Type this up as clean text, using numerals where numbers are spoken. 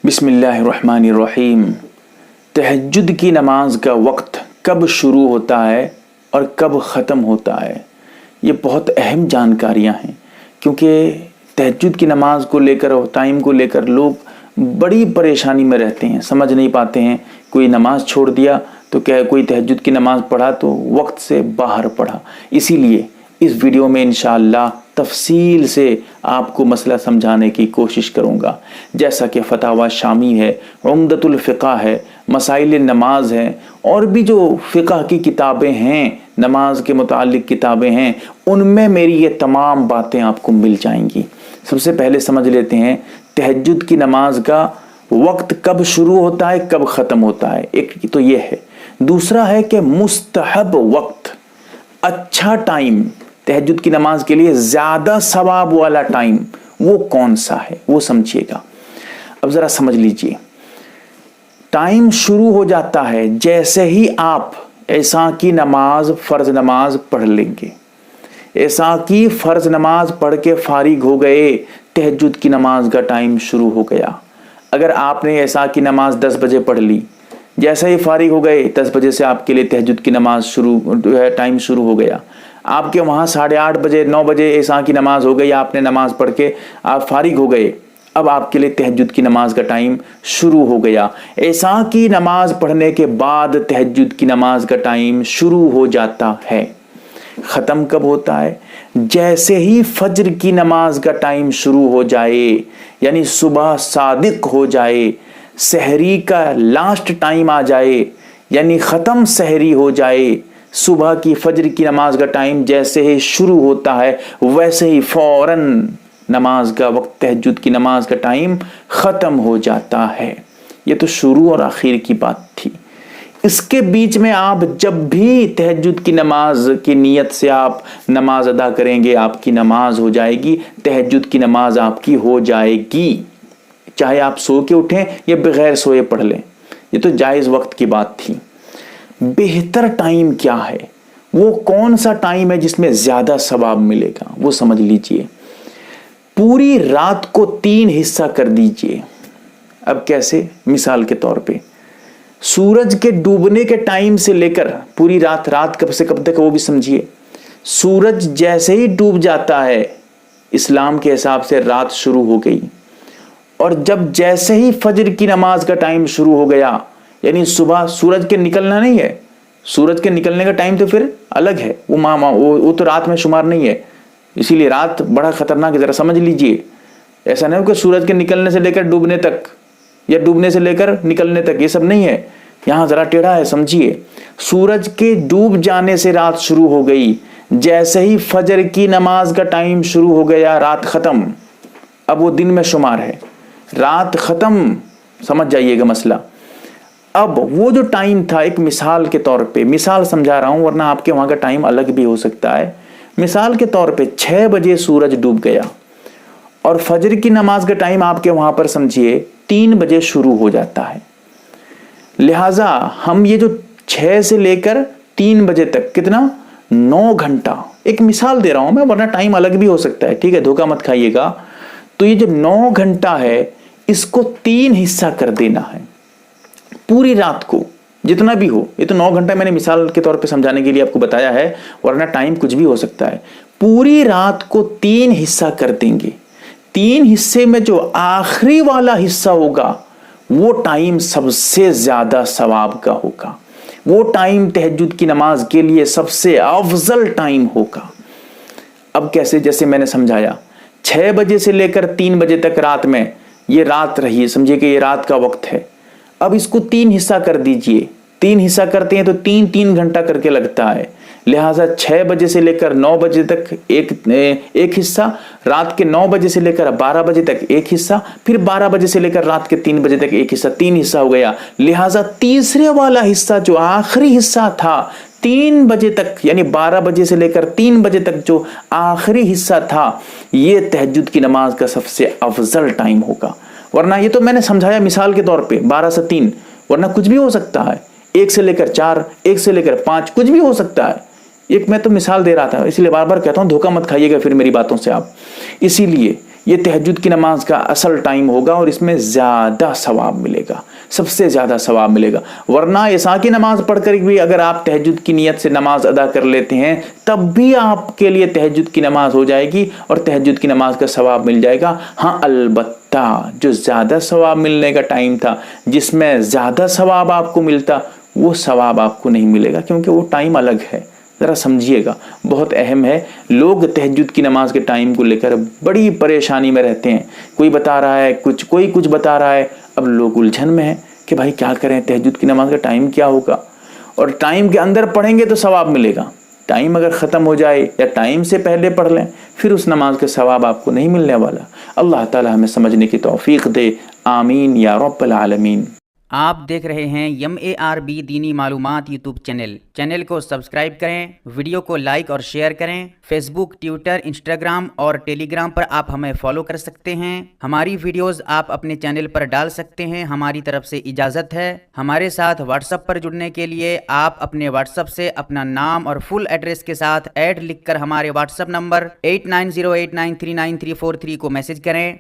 بسم اللہ الرحمن الرحیم۔ تہجد کی نماز کا وقت کب شروع ہوتا ہے اور کب ختم ہوتا ہے، یہ بہت اہم جانکاریاں ہیں، کیونکہ تہجد کی نماز کو لے کر اور ٹائم کو لے کر لوگ بڑی پریشانی میں رہتے ہیں، سمجھ نہیں پاتے ہیں۔ کوئی نماز چھوڑ دیا تو کیا کوئی تہجد کی نماز پڑھا تو وقت سے باہر پڑھا۔ اسی لیے اس ویڈیو میں انشاءاللہ تفصیل سے آپ کو مسئلہ سمجھانے کی کوشش کروں گا، جیسا کہ فتاوی شامی ہے، عمدۃ الفقہ ہے، مسائل نماز ہے، اور بھی جو فقہ کی کتابیں ہیں، نماز کے متعلق کتابیں ہیں، ان میں میری یہ تمام باتیں آپ کو مل جائیں گی۔ سب سے پہلے سمجھ لیتے ہیں تہجد کی نماز کا وقت کب شروع ہوتا ہے، کب ختم ہوتا ہے۔ ایک تو یہ ہے، دوسرا ہے کہ مستحب وقت، اچھا ٹائم، تہجد کی نماز کے لیے زیادہ ثواب والا ٹائم وہ کون سا ہے، وہ سمجھیے گا۔ اب ذرا سمجھ لیجئے، ٹائم شروع ہو جاتا ہے جیسے ہی آپ عشاء کی نماز، فرض نماز پڑھ لیں گے۔ عشاء کی فرض نماز پڑھ کے فارغ ہو گئے، تہجد کی نماز کا ٹائم شروع ہو گیا۔ اگر آپ نے عشاء کی نماز 10 بجے پڑھ لی، جیسے ہی فارغ ہو گئے 10 بجے سے آپ کے لیے تہجد کی نماز ٹائم شروع ہو گیا۔ آپ کے وہاں 8:30 بجے 9 بجے عشاء کی نماز ہو گئی، آپ نے نماز پڑھ کے آپ فارغ ہو گئے، اب آپ کے لیے تہجد کی نماز کا ٹائم شروع ہو گیا۔ عشاء کی نماز پڑھنے کے بعد تہجد کی نماز کا ٹائم شروع ہو جاتا ہے۔ ختم کب ہوتا ہے؟ جیسے ہی فجر کی نماز کا ٹائم شروع ہو جائے، یعنی صبح صادق ہو جائے، سحری کا لاسٹ ٹائم آ جائے، یعنی ختم سحری ہو جائے، صبح کی فجر کی نماز کا ٹائم جیسے ہی شروع ہوتا ہے ویسے ہی فوراً نماز کا وقت، تہجد کی نماز کا ٹائم ختم ہو جاتا ہے۔ یہ تو شروع اور آخر کی بات تھی۔ اس کے بیچ میں آپ جب بھی تہجد کی نماز کی نیت سے آپ نماز ادا کریں گے، آپ کی نماز ہو جائے گی، تہجد کی نماز آپ کی ہو جائے گی، چاہے آپ سو کے اٹھیں یا بغیر سوئے پڑھ لیں۔ یہ تو جائز وقت کی بات تھی۔ بہتر ٹائم کیا ہے، وہ کون سا ٹائم ہے جس میں زیادہ ثواب ملے گا، وہ سمجھ لیجئے۔ پوری رات کو 3 حصہ کر دیجئے۔ اب کیسے؟ مثال کے طور پہ سورج کے ڈوبنے کے ٹائم سے لے کر پوری رات کب سے کب تک، وہ بھی سمجھیے۔ سورج جیسے ہی ڈوب جاتا ہے اسلام کے حساب سے رات شروع ہو گئی، اور جب جیسے ہی فجر کی نماز کا ٹائم شروع ہو گیا، یعنی صبح سورج کے نکلنا نہیں ہے، سورج کے نکلنے کا ٹائم تو پھر الگ ہے، وہ تو رات میں شمار نہیں ہے، اسی لیے رات بڑا خطرناک ہے، ذرا سمجھ لیجئے۔ ایسا نہیں ہو کہ سورج کے نکلنے سے لے کر ڈوبنے تک یا ڈوبنے سے لے کر نکلنے تک، یہ سب نہیں ہے، یہاں ذرا ٹیڑھا ہے، سمجھیے۔ سورج کے ڈوب جانے سے رات شروع ہو گئی، جیسے ہی فجر کی نماز کا ٹائم شروع ہو گیا رات ختم، اب وہ دن میں شمار ہے، رات ختم، سمجھ جائیے گا مسئلہ۔ اب وہ جو ٹائم تھا، ایک مثال کے طور پہ مثال سمجھا رہا ہوں، ورنہ آپ کے وہاں کا ٹائم الگ بھی ہو سکتا ہے۔ مثال کے طور پہ 6 بجے سورج ڈوب گیا، اور فجر کی نماز کا ٹائم آپ کے وہاں پر سمجھیے 3 بجے شروع ہو جاتا ہے۔ لہٰذا ہم یہ جو 6 سے لے کر 3 بجے تک کتنا 9 گھنٹہ، ایک مثال دے رہا ہوں میں، ورنہ ٹائم الگ بھی ہو سکتا ہے، ٹھیک ہے، دھوکہ مت کھائیے گا۔ تو یہ جو 9 گھنٹہ ہے اس کو 3 حصہ کر دینا ہے، پوری رات کو جتنا بھی ہو۔ یہ تو 9 گھنٹہ میں نے مثال کے طور پہ سمجھانے کے لیے آپ کو بتایا ہے، ورنہ ٹائم کچھ بھی ہو سکتا ہے۔ پوری رات کو 3 حصہ کر دیں گے۔ 3 حصے میں جو آخری والا حصہ ہوگا وہ ٹائم سب سے زیادہ ثواب کا ہوگا، وہ ٹائم تہجد کی نماز کے لیے سب سے افضل ٹائم ہوگا۔ اب کیسے؟ جیسے میں نے سمجھایا، 6 بجے سے لے کر 3 بجے تک رات میں یہ رات رہی ہے، سمجھے کہ یہ رات کا وقت ہے۔ اب اس کو 3 حصہ کر دیجئے، 3 حصہ کرتے ہیں تو 3 گھنٹہ کر کے لگتا ہے، لہٰذا 6 بجے سے لے کر 9 بجے تک ایک حصہ، رات کے 9 بجے سے لے کر 12 بجے تک ایک حصہ، پھر 12 بجے سے لے کر رات کے 3 بجے تک ایک حصہ، 3 حصہ ہو گیا۔ لہٰذا تیسرے والا حصہ جو آخری حصہ تھا 3 بجے تک، یعنی 12 بجے سے لے کر 3 بجے تک جو آخری حصہ تھا، یہ تہجد کی نماز کا سب سے افضل ٹائم ہوگا۔ ورنہ یہ تو میں نے سمجھایا مثال کے طور پہ 12 سے 3، ورنہ کچھ بھی ہو سکتا ہے، 1 سے لے کر 4، 1 سے لے کر 5، کچھ بھی ہو سکتا ہے۔ ایک میں تو مثال دے رہا تھا، اسی لیے بار بار کہتا ہوں دھوکہ مت کھائیے گا پھر میری باتوں سے آپ۔ اسی لیے یہ تہجد کی نماز کا اصل ٹائم ہوگا اور اس میں زیادہ ثواب ملے گا، سب سے زیادہ ثواب ملے گا۔ ورنہ عشاء کی نماز پڑھ کر بھی اگر آپ تہجد کی نیت سے نماز ادا کر لیتے ہیں تب بھی آپ کے لیے تہجد کی نماز ہو جائے گی اور تہجد کی نماز کا ثواب مل جائے گا۔ ہاں البتہ جو زیادہ ثواب ملنے کا ٹائم تھا، جس میں زیادہ ثواب آپ کو ملتا، وہ ثواب آپ کو نہیں ملے گا، کیونکہ وہ ٹائم الگ ہے۔ ذرا سمجھیے گا، بہت اہم ہے۔ لوگ تہجد کی نماز کے ٹائم کو لے کر بڑی پریشانی میں رہتے ہیں، کوئی بتا رہا ہے کچھ، کوئی کچھ بتا رہا ہے۔ اب لوگ الجھن میں ہیں کہ بھائی کیا کریں، تہجد کی نماز کا ٹائم کیا ہوگا، اور ٹائم کے اندر پڑھیں گے تو ثواب ملے گا، ٹائم اگر ختم ہو جائے یا ٹائم سے پہلے پڑھ لیں پھر اس نماز کا ثواب آپ کو نہیں ملنے والا۔ اللہ تعالی ہمیں سمجھنے کی توفیق دے، آمین یا رب العالمین۔ آپ دیکھ رہے ہیں MARB دینی معلومات یوٹیوب چینل کو سبسکرائب کریں، ویڈیو کو لائک اور شیئر کریں۔ فیس بک، ٹویٹر، انسٹاگرام اور ٹیلی گرام پر آپ ہمیں فالو کر سکتے ہیں۔ ہماری ویڈیوز آپ اپنے چینل پر ڈال سکتے ہیں۔ ہماری طرف سے اجازت ہے۔ ہمارے ساتھ واٹس ایپ پر جڑنے کے لیے آپ اپنے واٹس ایپ سے اپنا نام اور فل ایڈریس کے ساتھ ایڈ لکھ کر ہمارے واٹس ایپ نمبر 8908939343 کو میسج کریں۔